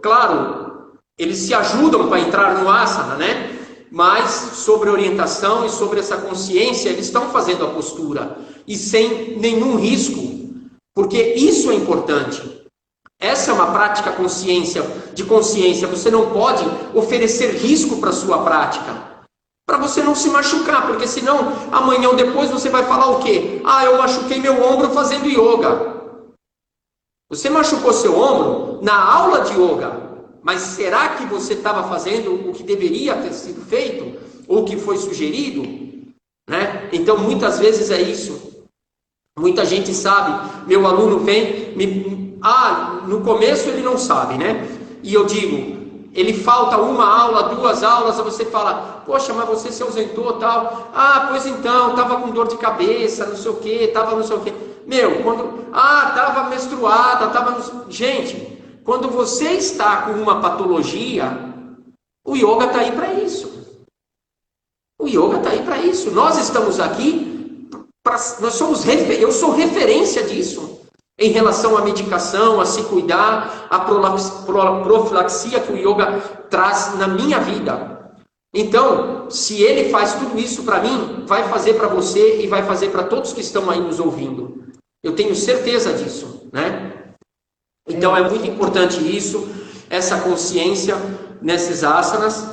claro, eles se ajudam para entrar no asana, né? Mas sobre orientação e sobre essa consciência, eles estão fazendo a postura e sem nenhum risco, porque isso é importante. Essa é uma prática de consciência. Você não pode oferecer risco para a sua prática, para você não se machucar, porque senão amanhã ou depois você vai falar o quê? Ah, eu machuquei meu ombro fazendo yoga. Você machucou seu ombro na aula de yoga, mas será que você estava fazendo o que deveria ter sido feito? Ou o que foi sugerido? Né? Então, muitas vezes é isso. Muita gente sabe, meu aluno vem, no começo ele não sabe, né? E eu digo, ele falta uma aula, 2 aulas, você fala, poxa, mas você se ausentou, tal. Ah, pois então, estava com dor de cabeça, não sei o que, estava não sei o que. Estava menstruada, Gente, quando você está com uma patologia, o yoga está aí para isso. O yoga está aí para isso. Nós estamos aqui, eu sou referência disso. Em relação à medicação, a se cuidar, a profilaxia que o yoga traz na minha vida. Então, se ele faz tudo isso para mim, vai fazer para você e vai fazer para todos que estão aí nos ouvindo. Eu tenho certeza disso, né? Então, é muito importante isso, essa consciência nesses asanas.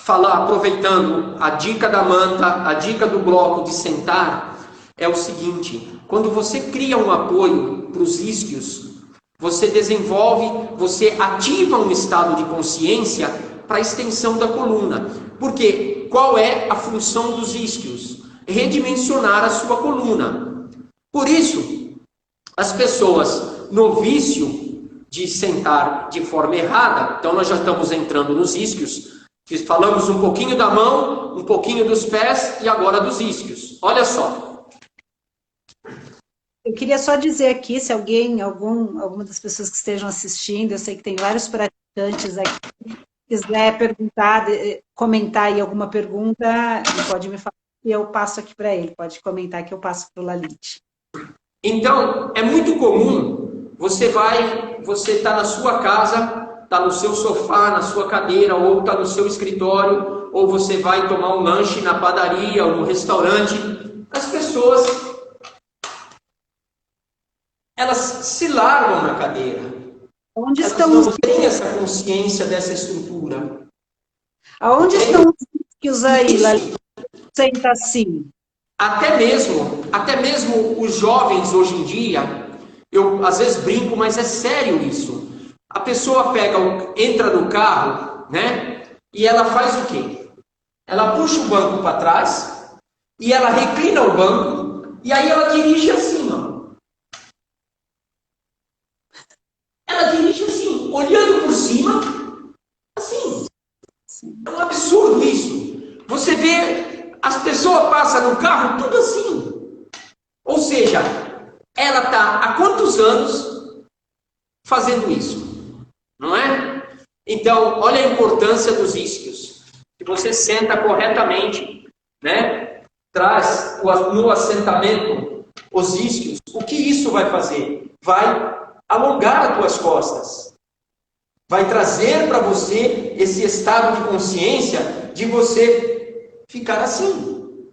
Aproveitando a dica da manta, a dica do bloco de sentar, é o seguinte: quando você cria um apoio para os isquios, você ativa um estado de consciência para a extensão da coluna. Porque qual é a função dos isquios? Redimensionar a sua coluna. Por isso, as pessoas no vício de sentar de forma errada, então nós já estamos entrando nos isquios, falamos um pouquinho da mão, um pouquinho dos pés e agora dos isquios. Olha só. Eu queria só dizer aqui, se alguma das pessoas que estejam assistindo, eu sei que tem vários praticantes aqui, quiser perguntar, comentar aí alguma pergunta, ele pode me falar e eu passo aqui para ele. Pode comentar que eu passo para o Lalite. Então, é muito comum, você está na sua casa, está no seu sofá, na sua cadeira, ou está no seu escritório, ou você vai tomar um lanche na padaria ou no restaurante. As pessoas, elas se largam na cadeira. Onde elas estão não têm essa consciência dessa estrutura. Aonde estão os isquios aí, Lalite? Senta assim. Até mesmo os jovens hoje em dia, eu às vezes brinco, mas é sério isso. A pessoa entra no carro, né? E ela faz o quê? Ela puxa o banco para trás e ela reclina o banco e aí ela dirige assim, ó. Ela dirige assim, olhando por cima, assim. É um absurdo isso. no carro, tudo assim. Ou seja, ela está há quantos anos fazendo isso? Não é? Então, olha a importância dos isquios. Se você senta corretamente, né? Traz no assentamento os isquios, o que isso vai fazer? Vai alongar as tuas costas. Vai trazer para você esse estado de consciência de você ficar assim.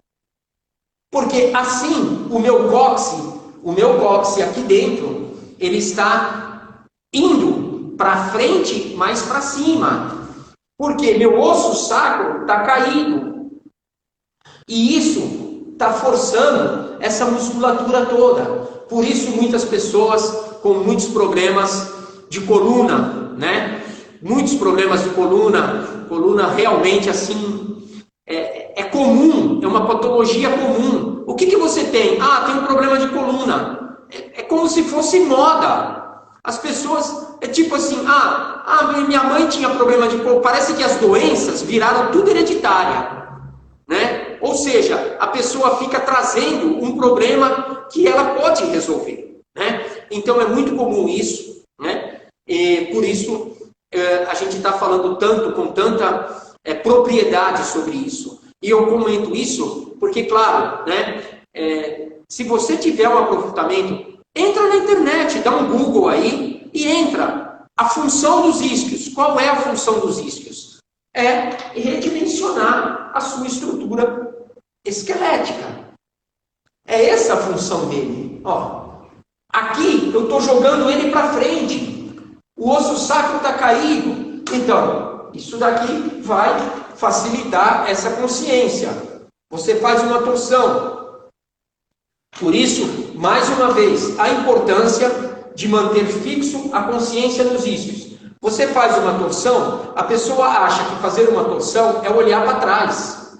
Porque assim, o meu cóccix aqui dentro, ele está indo para frente, mais para cima. Porque meu osso sacro está caído. E isso está forçando essa musculatura toda. Por isso muitas pessoas com muitos problemas de coluna, né? Muitos problemas de coluna realmente assim, é comum, é uma patologia comum. O que você tem? Ah, tem um problema de coluna. É como se fosse moda. As pessoas, é tipo assim, minha mãe tinha problema de coluna. Parece que as doenças viraram tudo hereditária, né? Ou seja, a pessoa fica trazendo um problema que ela pode resolver, né? Então é muito comum isso, né? E por isso a gente está falando tanto, com tanta propriedade sobre isso. E eu comento isso porque, claro, né? Se você tiver um aprofundamento, entra na internet, dá um Google aí e entra. A função dos isquios. Qual é a função dos isquios? É redimensionar a sua estrutura esquelética. É essa a função dele. Ó, aqui eu estou jogando ele para frente. O osso sacro está caído. Então, isso daqui vai facilitar essa consciência. Você faz uma torção. Por isso, mais uma vez, a importância de manter fixo a consciência nos isquios. Você faz uma torção, a pessoa acha que fazer uma torção é olhar para trás.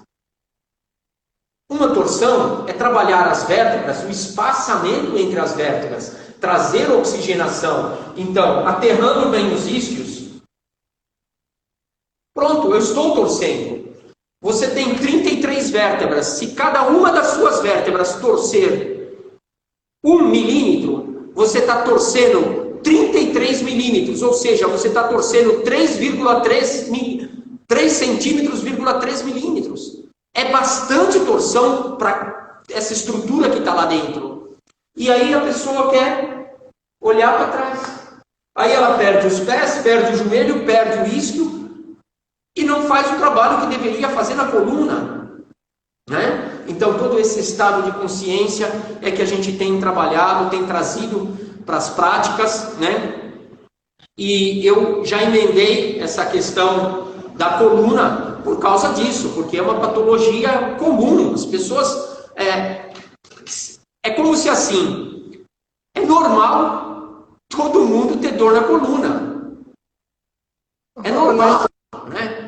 Uma torção é trabalhar as vértebras, o espaçamento entre as vértebras, trazer oxigenação. Então, aterrando bem os isquios, pronto, eu estou torcendo. Você tem 33 vértebras. Se cada uma das suas vértebras torcer 1 milímetro, você está torcendo 33 milímetros, ou seja, você está torcendo 3 centímetros, 3 milímetros. É bastante torção para essa estrutura que está lá dentro. E aí a pessoa quer olhar para trás. Aí ela perde os pés, perde o joelho, perde o isquio e não faz o trabalho que deveria fazer na coluna, né? Então todo esse estado de consciência é que a gente tem trabalhado, tem trazido para as práticas, né? E eu já emendei essa questão da coluna por causa disso, porque é uma patologia comum. As pessoas é como se assim, é normal todo mundo ter dor na coluna. É normal, né?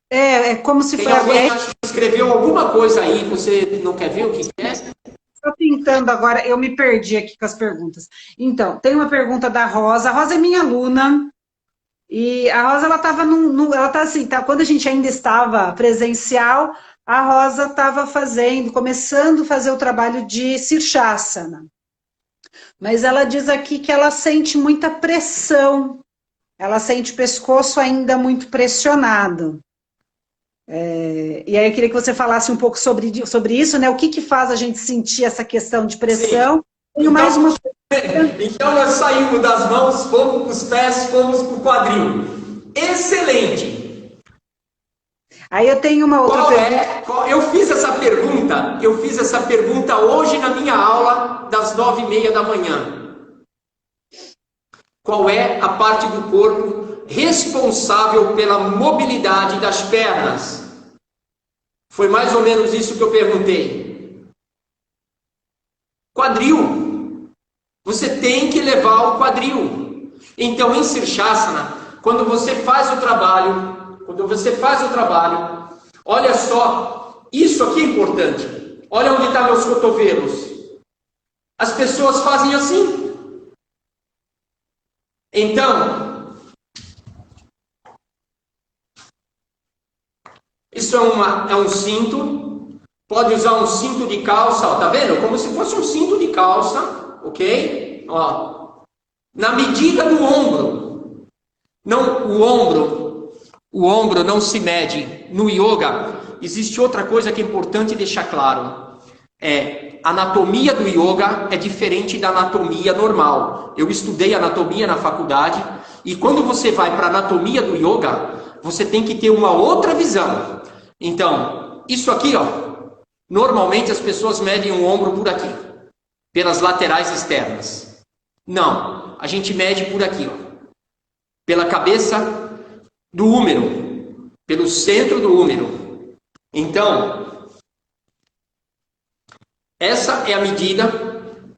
É como se fosse. Alguém escreveu alguma coisa aí, você não quer ver o que é? Estou tentando agora, eu me perdi aqui com as perguntas. Então, tem uma pergunta da Rosa. A Rosa é minha aluna. E a Rosa, ela estava ela tá assim, quando a gente ainda estava presencial, a Rosa estava começando a fazer o trabalho de Sirsasana. Mas ela diz aqui que ela sente muita pressão, ela sente o pescoço ainda muito pressionado. E aí eu queria que você falasse um pouco sobre isso, né? O que faz a gente sentir essa questão de pressão? Então, mais uma... então nós saímos das mãos, fomos para os pés, fomos para o quadril. Excelente! Aí eu tenho uma outra pergunta. Eu fiz essa pergunta hoje na minha aula das 9h30 da manhã. Qual é a parte do corpo responsável pela mobilidade das pernas? Foi mais ou menos isso que eu perguntei. Quadril. Você tem que levar o quadril. Então, em Sirsasana, quando você faz o trabalho, olha só, isso aqui é importante. Olha onde estão meus cotovelos. As pessoas fazem assim. Então, isso é um cinto. Pode usar um cinto de calça, ó, tá vendo? Como se fosse um cinto de calça, ok? Ó, na medida do ombro. Não, o ombro não se mede. No yoga, existe outra coisa que é importante deixar claro. A anatomia do yoga é diferente da anatomia normal. Eu estudei anatomia na faculdade e quando você vai para a anatomia do yoga, você tem que ter uma outra visão. Então, isso aqui, ó, normalmente as pessoas medem o ombro por aqui, pelas laterais externas. Não, a gente mede por aqui, ó, pela cabeça do húmero, pelo centro do húmero. Então, essa é a medida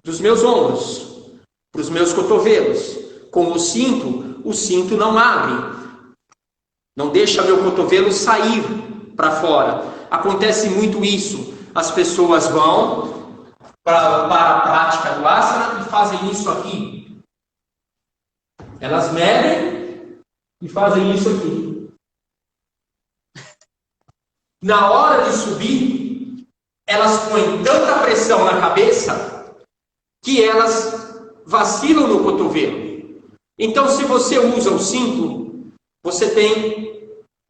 dos meus ombros, para os meus cotovelos. Com o cinto não abre, não deixa meu cotovelo sair para fora. Acontece muito isso. As pessoas vão para a prática do asana e fazem isso aqui. Elas medem e fazem isso aqui. Na hora de subir, elas põem tanta pressão na cabeça que elas vacilam no cotovelo. Então, se você usa o cinto, você tem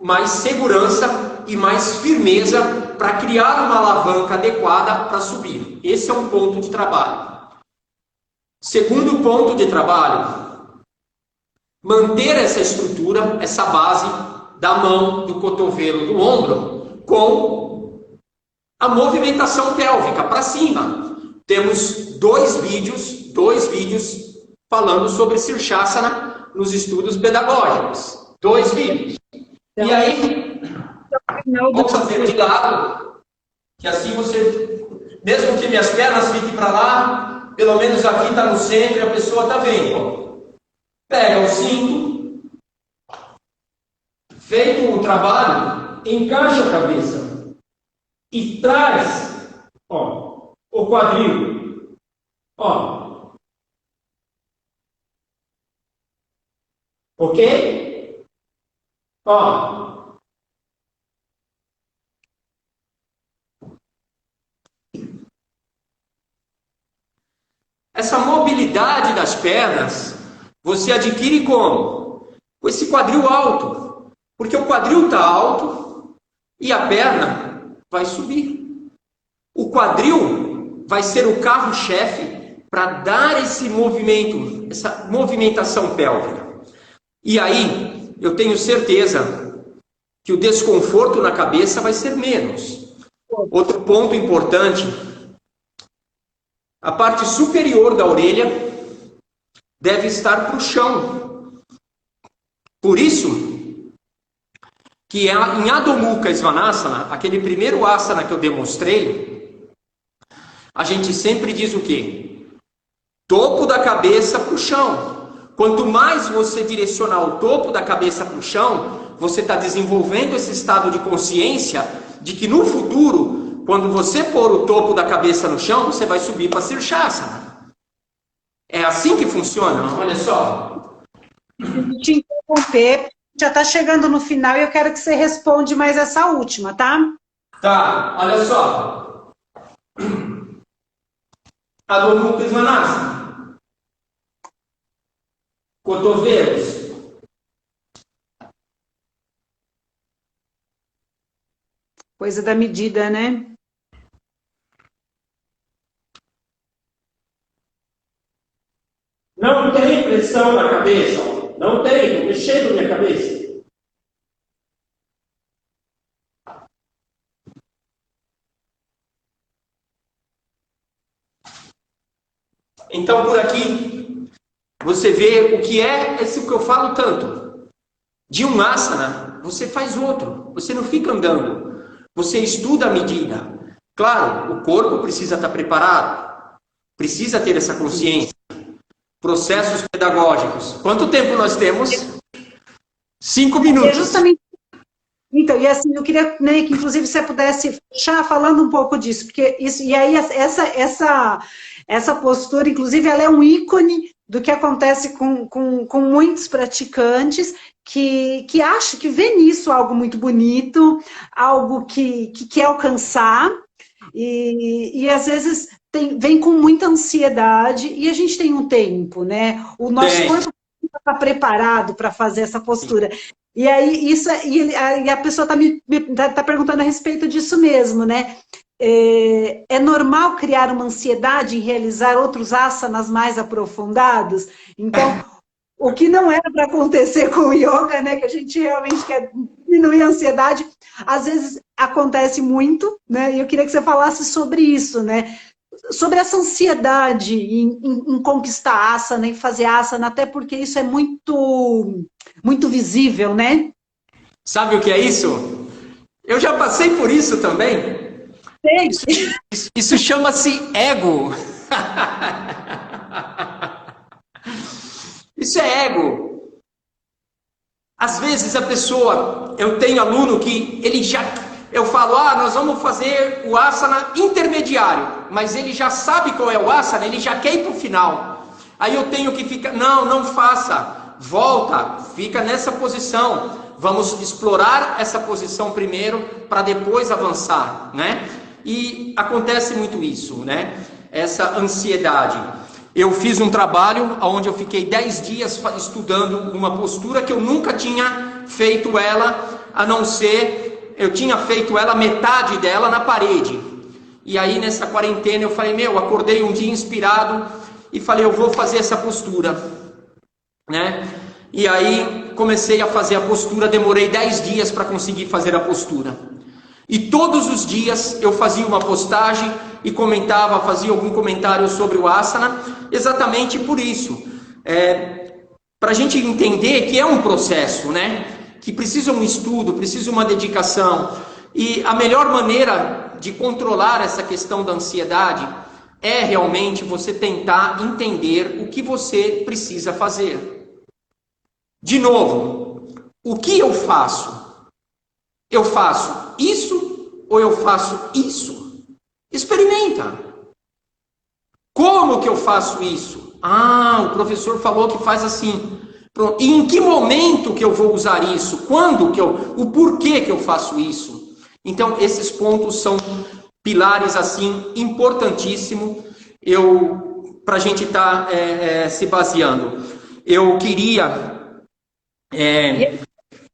mais segurança e mais firmeza para criar uma alavanca adequada para subir. Esse é um ponto de trabalho. Segundo ponto de trabalho, manter essa estrutura, essa base da mão, do cotovelo, do ombro, com a movimentação pélvica para cima. Temos dois vídeos falando sobre Sirshasana nos estudos pedagógicos. 2 vídeos. E aí, vamos fazer de lado, que assim você, mesmo que minhas pernas fiquem para lá, pelo menos aqui está no centro e a pessoa está vendo. Pega o cinto, feito o trabalho, encaixa a cabeça e traz, ó, o quadril, ó, ok? Ó. Essa mobilidade das pernas, você adquire como? Com esse quadril alto. Porque o quadril está alto e a perna vai subir. O quadril vai ser o carro-chefe para dar esse movimento, essa movimentação pélvica. E aí, eu tenho certeza que o desconforto na cabeça vai ser menos. Outro ponto importante, a parte superior da orelha deve estar para o chão. Por isso que em Adho Mukha Svanasana, aquele primeiro asana que eu demonstrei, a gente sempre diz o quê? Topo da cabeça para o chão. Quanto mais você direcionar o topo da cabeça para o chão, você está desenvolvendo esse estado de consciência de que no futuro, quando você pôr o topo da cabeça no chão, você vai subir para Sirshasana. É assim que funciona, olha só. Te interromper, já está chegando no final e eu quero que você responda mais essa última, tá? Tá, olha só. Adho Mukha Svanasana. Cotovelos. Coisa da medida, né? Não tem pressão na cabeça. Não tem, estou mexendo minha cabeça. Então, por aqui, você vê o que é esse que eu falo tanto. De um asana, você faz outro. Você não fica andando. Você estuda a medida. Claro, o corpo precisa estar preparado. Precisa ter essa consciência. Processos pedagógicos. Quanto tempo nós temos? 5 minutos. É justamente. Então, e assim, eu queria, né, que inclusive você pudesse fechar falando um pouco disso, porque isso, e aí essa postura, inclusive, ela é um ícone do que acontece com muitos praticantes que acham, que vê nisso algo muito bonito, algo que quer alcançar, E às vezes vem com muita ansiedade e a gente tem um tempo, né? O nosso corpo está preparado para fazer essa postura. E aí e a pessoa tá perguntando a respeito disso mesmo, né? É normal criar uma ansiedade em realizar outros asanas mais aprofundados? Então, o que não era para acontecer com o yoga, né? Que a gente realmente quer diminuir a ansiedade, às vezes acontece muito, né? E eu queria que você falasse sobre isso, né? Sobre essa ansiedade em conquistar asana, em fazer asana, até porque isso é muito, muito visível, né? Sabe o que é isso? Eu já passei por isso também. Isso chama-se ego. Isso é ego. Às vezes a pessoa, eu tenho aluno que ele já, eu falo, nós vamos fazer o asana intermediário, mas ele já sabe qual é o asana, ele já quer ir para o final. Aí eu tenho que ficar, não faça, volta, fica nessa posição. Vamos explorar essa posição primeiro, para depois avançar, né? E acontece muito isso, né? Essa ansiedade. Eu fiz um trabalho onde eu fiquei 10 dias estudando uma postura que eu nunca tinha feito ela, a não ser, eu tinha feito ela, metade dela na parede. E aí nessa quarentena eu falei, acordei um dia inspirado e falei, eu vou fazer essa postura, né? E aí comecei a fazer a postura, demorei 10 dias para conseguir fazer a postura. E todos os dias eu fazia uma postagem e comentava, fazia algum comentário sobre o asana, exatamente por isso. Para a gente entender que é um processo, né? Que precisa um estudo, precisa uma dedicação. E a melhor maneira de controlar essa questão da ansiedade é realmente você tentar entender o que você precisa fazer. De novo, o que eu faço? Eu faço isso ou eu faço isso? Experimenta. Como que eu faço isso? O professor falou que faz assim. Pronto. E em que momento que eu vou usar isso? Quando que o porquê que eu faço isso? Então, esses pontos são pilares assim importantíssimos para a gente estar se baseando. Eu queria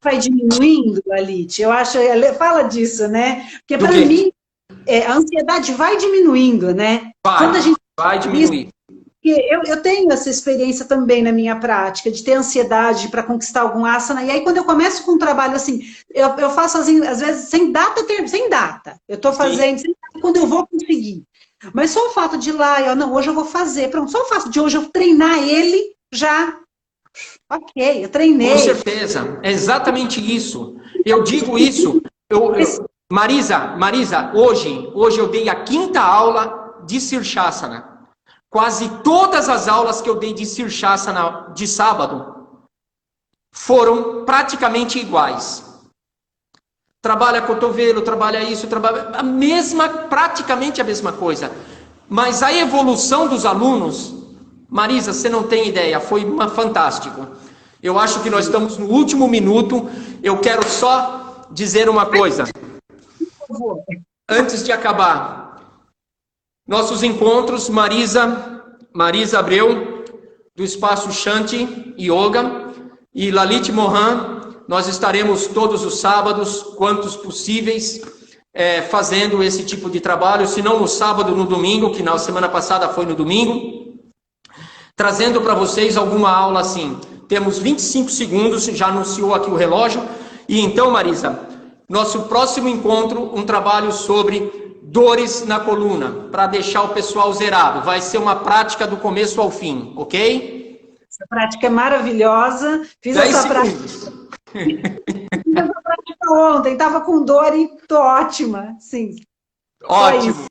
vai diminuindo, Lalit? Eu acho, fala disso, né? Porque para mim, a ansiedade vai diminuindo, né? Quando a gente vai diminuir. Eu tenho essa experiência também na minha prática, de ter ansiedade para conquistar algum asana, e aí quando eu começo com um trabalho assim, eu faço assim, às vezes sem data. Eu estou fazendo sem data quando eu vou conseguir. Mas só o fato de ir lá, hoje eu vou fazer, pronto, só o fato de hoje eu treinar ele, já... Ok, eu treinei. Com certeza, é exatamente isso. Eu digo isso. Marisa, hoje eu dei a 5ª aula de Sirshasana. Quase todas as aulas que eu dei de Sirshasana de sábado foram praticamente iguais. Trabalha cotovelo, trabalha isso, trabalha praticamente a mesma coisa. Mas a evolução dos alunos, Marisa, você não tem ideia, foi fantástico. Eu acho que nós estamos no último minuto. Eu quero só dizer uma coisa. Antes de acabar. Nossos encontros, Marisa Abreu, do Espaço Shanti Yoga, e Lalit Mohan, nós estaremos todos os sábados, quantos possíveis, fazendo esse tipo de trabalho, se não no sábado, no domingo, que na semana passada foi no domingo, trazendo para vocês alguma aula assim. Temos 25 segundos, já anunciou aqui o relógio. E então, Marisa, nosso próximo encontro, um trabalho sobre dores na coluna, para deixar o pessoal zerado. Vai ser uma prática do começo ao fim, ok? Essa prática é maravilhosa. Fiz essa prática ontem, estava com dor e estou ótima. Sim. Ótimo.